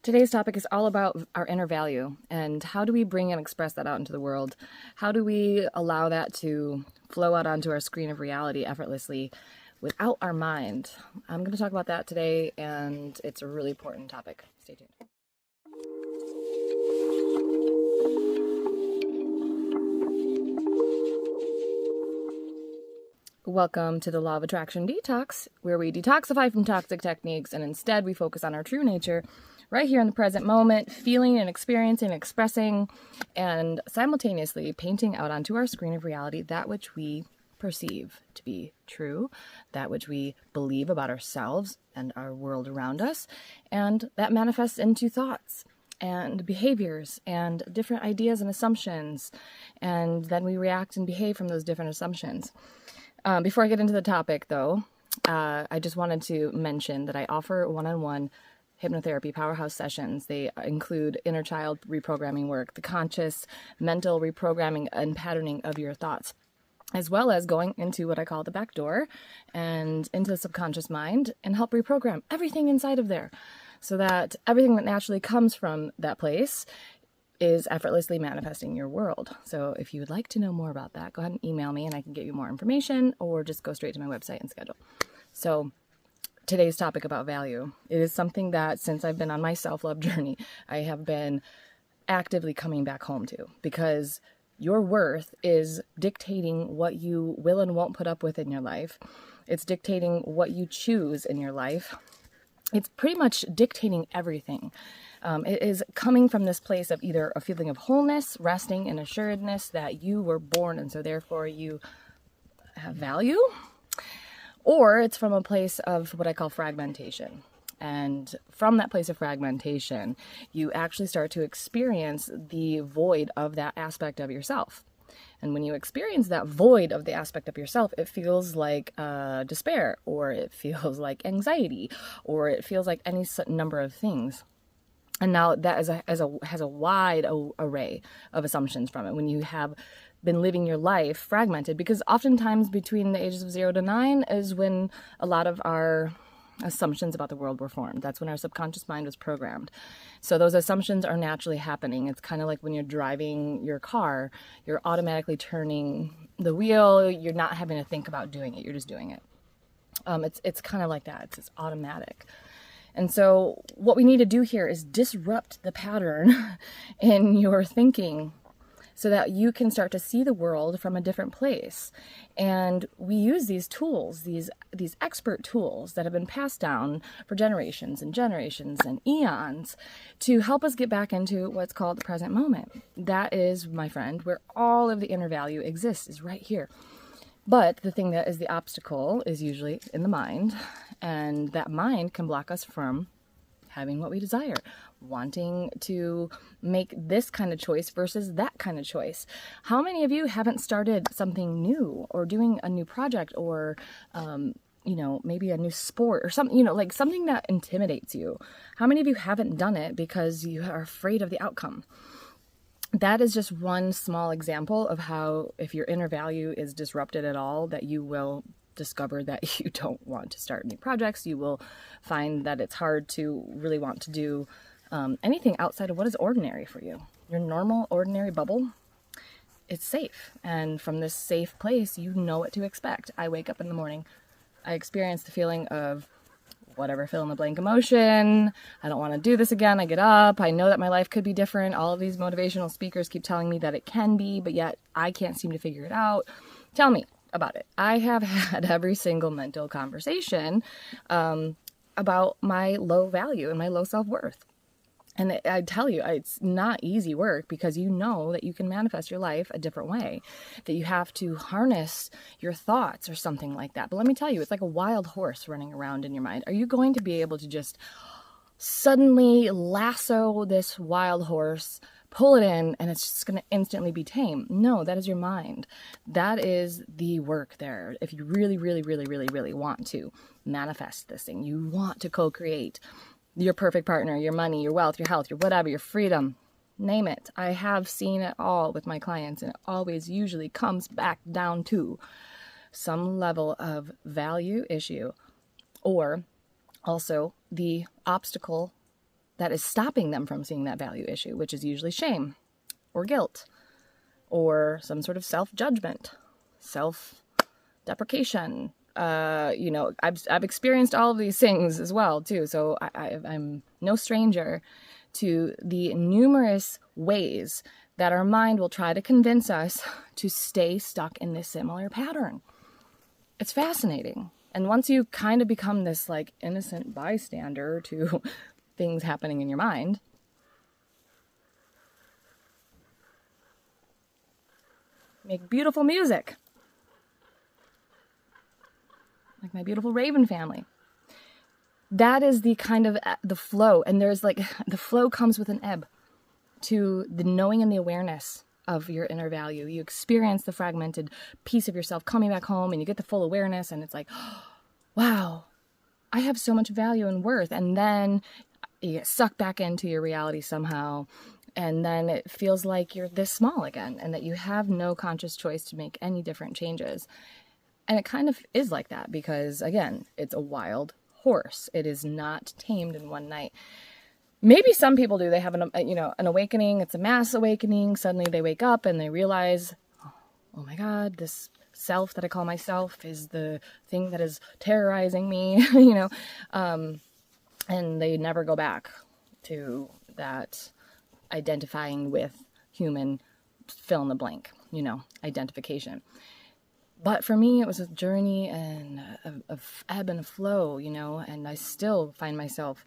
Today's topic is all about our inner value and how do we bring and express that out into the world? How do we allow that to flow out onto our screen of reality effortlessly without our mind? I'm going to talk about that today, and it's a really important topic. Stay tuned. Welcome to the Law of Attraction Detox, where we detoxify from toxic techniques and instead we focus on our true nature right here in the present moment, feeling and experiencing, expressing, and simultaneously painting out onto our screen of reality that which we perceive to be true, that which we believe about ourselves and our world around us, and that manifests into thoughts and behaviors and different ideas and assumptions, and then we react and behave from those different assumptions. Before I get into the topic, though, I just wanted to mention that I offer one-on-one hypnotherapy powerhouse sessions. They include inner child reprogramming work, the conscious mental reprogramming and patterning of your thoughts, as well as going into what I call the back door and into the subconscious mind and help reprogram everything inside of there so that everything that naturally comes from that place is effortlessly manifesting your world. So if you would like to know more about that, go ahead and email me and I can get you more information, or just go straight to my website and schedule. So today's topic about value, it is something that since I've been on my self-love journey, I have been actively coming back home to, because your worth is dictating what you will and won't put up with in your life. It's dictating what you choose in your life. It's pretty much dictating everything. It is coming from this place of either a feeling of wholeness, resting, and assuredness that you were born and so therefore you have value, or it's from a place of what I call fragmentation. And from that place of fragmentation, you actually start to experience the void of that aspect of yourself. And when you experience that void of the aspect of yourself, it feels like despair, or it feels like anxiety, or it feels like any number of things. And now that has a wide array of assumptions from it. When you have been living your life fragmented, because oftentimes between the ages of 0 to 9 is when a lot of our assumptions about the world were formed. That's when our subconscious mind was programmed. So those assumptions are naturally happening. It's kind of like when you're driving your car, you're automatically turning the wheel. You're not having to think about doing it. You're just doing it. It's kind of like that. It's automatic. And so what we need to do here is disrupt the pattern in your thinking so that you can start to see the world from a different place. And we use these tools, these expert tools that have been passed down for generations and generations and eons to help us get back into what's called the present moment. That is, my friend, where all of the inner value exists, is right here. But the thing that is the obstacle is usually in the mind, and that mind can block us from having what we desire, wanting to make this kind of choice versus that kind of choice. How many of you haven't started something new, or doing a new project, or maybe a new sport or something, like something that intimidates you? How many of you haven't done it because you are afraid of the outcome? That is just one small example of how, if your inner value is disrupted at all, that you will discover that you don't want to start new projects. You will find that it's hard to really want to do anything outside of what is ordinary for you. Your normal, ordinary bubble, it's safe. And from this safe place, you know what to expect. I wake up in the morning, I experience the feeling of whatever fill in the blank emotion. I don't want to do this again. I get up. I know that my life could be different. All of these motivational speakers keep telling me that it can be, but yet I can't seem to figure it out. Tell me about it. I have had every single mental conversation about my low value and my low self-worth. And I tell you, it's not easy work, because you know that you can manifest your life a different way, that you have to harness your thoughts or something like that. But let me tell you, it's like a wild horse running around in your mind. Are you going to be able to just suddenly lasso this wild horse, pull it in, and it's just going to instantly be tame? No, that is your mind. That is the work there. If you really, really, really, really, really want to manifest this thing, you want to co-create your perfect partner, your money, your wealth, your health, your whatever, your freedom, name it. I have seen it all with my clients, and it always usually comes back down to some level of value issue, or also the obstacle that is stopping them from seeing that value issue, which is usually shame or guilt or some sort of self-judgment, self-deprecation. I've experienced all of these things as well too. So I'm no stranger to the numerous ways that our mind will try to convince us to stay stuck in this similar pattern. It's fascinating. And once you kind of become this like innocent bystander to things happening in your mind, make beautiful music. Like my beautiful Raven family. That is the kind of the flow. And there's like, the flow comes with an ebb to the knowing and the awareness of your inner value. You experience the fragmented piece of yourself coming back home, and you get the full awareness, and it's like, oh, wow, I have so much value and worth. And then you get sucked back into your reality somehow. And then it feels like you're this small again, and that you have no conscious choice to make any different changes. And it kind of is like that because, again, it's a wild horse. It is not tamed in one night. Maybe some people do. They have an awakening. It's a mass awakening. Suddenly they wake up and they realize, oh my God, this self that I call myself is the thing that is terrorizing me, and they never go back to that identifying with human fill in the blank, identification. But for me, it was a journey and of ebb and flow, and I still find myself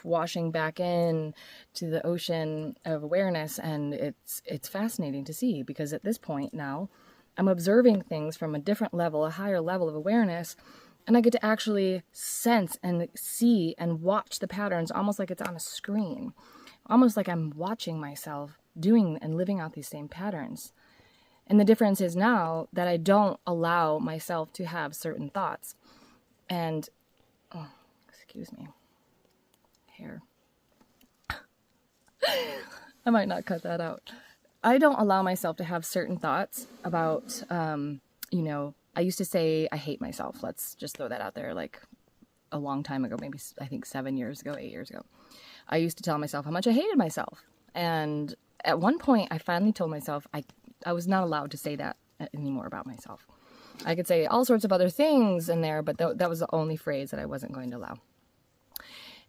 washing back in to the ocean of awareness. And it's fascinating to see, because at this point now I'm observing things from a different level, a higher level of awareness. And I get to actually sense and see and watch the patterns almost like it's on a screen, almost like I'm watching myself doing and living out these same patterns. And the difference is now that I don't allow myself to have certain thoughts. And, excuse me, hair. I might not cut that out. I don't allow myself to have certain thoughts about, I used to say I hate myself. Let's just throw that out there. Like a long time ago, maybe I think 7 years ago, 8 years ago, I used to tell myself how much I hated myself. And at one point I finally told myself I was not allowed to say that anymore about myself. I could say all sorts of other things in there, but that was the only phrase that I wasn't going to allow.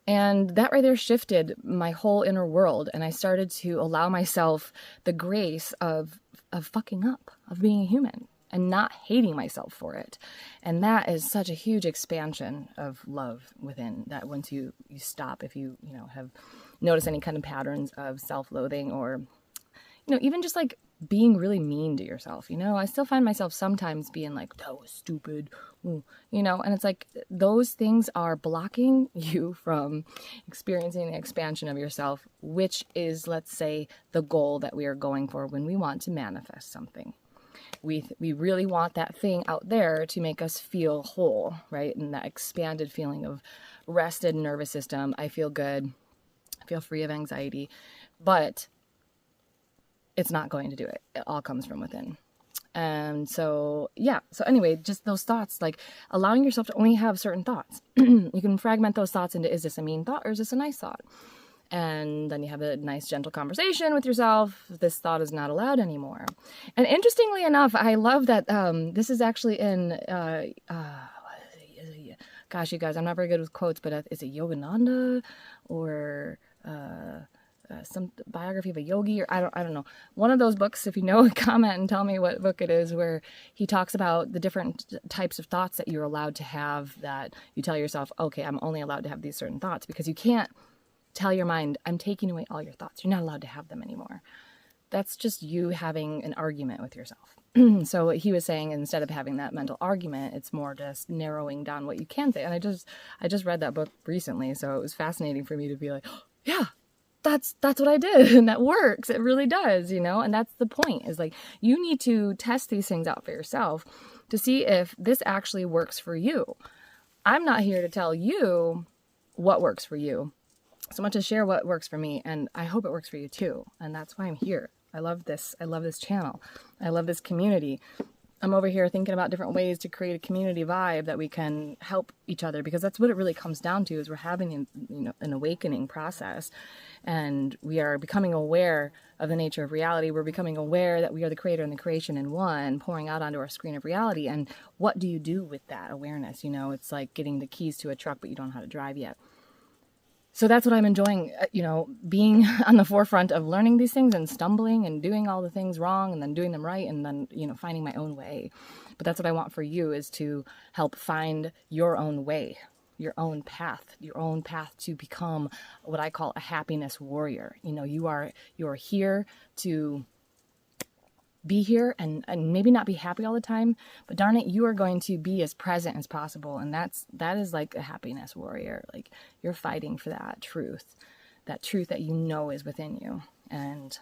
And that right there shifted my whole inner world. And I started to allow myself the grace of fucking up, of being a human and not hating myself for it. And that is such a huge expansion of love within that. Once you stop, if you have noticed any kind of patterns of self-loathing or, even just like being really mean to yourself, I still find myself sometimes being like, that was stupid, and it's like those things are blocking you from experiencing the expansion of yourself, which is, let's say, the goal that we are going for when we want to manifest something. We really want that thing out there to make us feel whole, right? And that expanded feeling of rested nervous system. I feel good. I feel free of anxiety, but it's not going to do it. It all comes from within. And so, yeah. So anyway, just those thoughts, like allowing yourself to only have certain thoughts. You can fragment those thoughts into, is this a mean thought or is this a nice thought? And then you have a nice, gentle conversation with yourself. This thought is not allowed anymore. And interestingly enough, I love that this is actually in, gosh, you guys, I'm not very good with quotes, but is it Yogananda or some biography of a yogi, or I don't know. One of those books, if you know, comment and tell me what book it is, where he talks about the different types of thoughts that you're allowed to have, that you tell yourself, okay, I'm only allowed to have these certain thoughts, because you can't tell your mind, I'm taking away all your thoughts. You're not allowed to have them anymore. That's just you having an argument with yourself. So what he was saying, instead of having that mental argument, it's more just narrowing down what you can say. And I just read that book recently, so it was fascinating for me to be like, oh, yeah, that's what I did, and that works. It really does, and that's the point, is like, you need to test these things out for yourself to see if this actually works for you. I'm not here to tell you what works for you so much as share what works for me, and I hope it works for you too. And that's why I'm here. I love this channel. I love this community. I'm over here thinking about different ways to create a community vibe that we can help each other, because that's what it really comes down to, is we're having an awakening process, and we are becoming aware of the nature of reality. We're becoming aware that we are the creator and the creation in one, pouring out onto our screen of reality. And what do you do with that awareness? It's like getting the keys to a truck, but you don't know how to drive yet. So that's what I'm enjoying, being on the forefront of learning these things and stumbling and doing all the things wrong and then doing them right, and then, finding my own way. But that's what I want for you, is to help find your own way, your own path to become what I call a happiness warrior. You're here to be here and maybe not be happy all the time, but darn it, you are going to be as present as possible. And that is like a happiness warrior. Like, you're fighting for that truth that is within you. And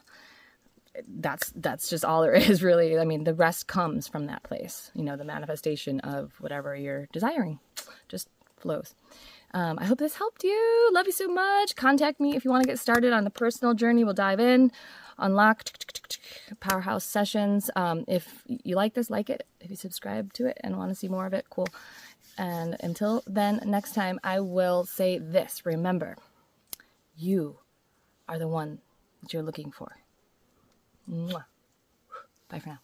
that's just all there is, really. I mean, the rest comes from that place. The manifestation of whatever you're desiring just flows. I hope this helped you. Love you so much. Contact me if you want to get started on the personal journey. We'll dive in. Unlock powerhouse sessions. If you like this, like it. If you subscribe to it and want to see more of it, cool. And until then, next time, I will say this. Remember, you are the one that you're looking for. Mwah. Bye for now.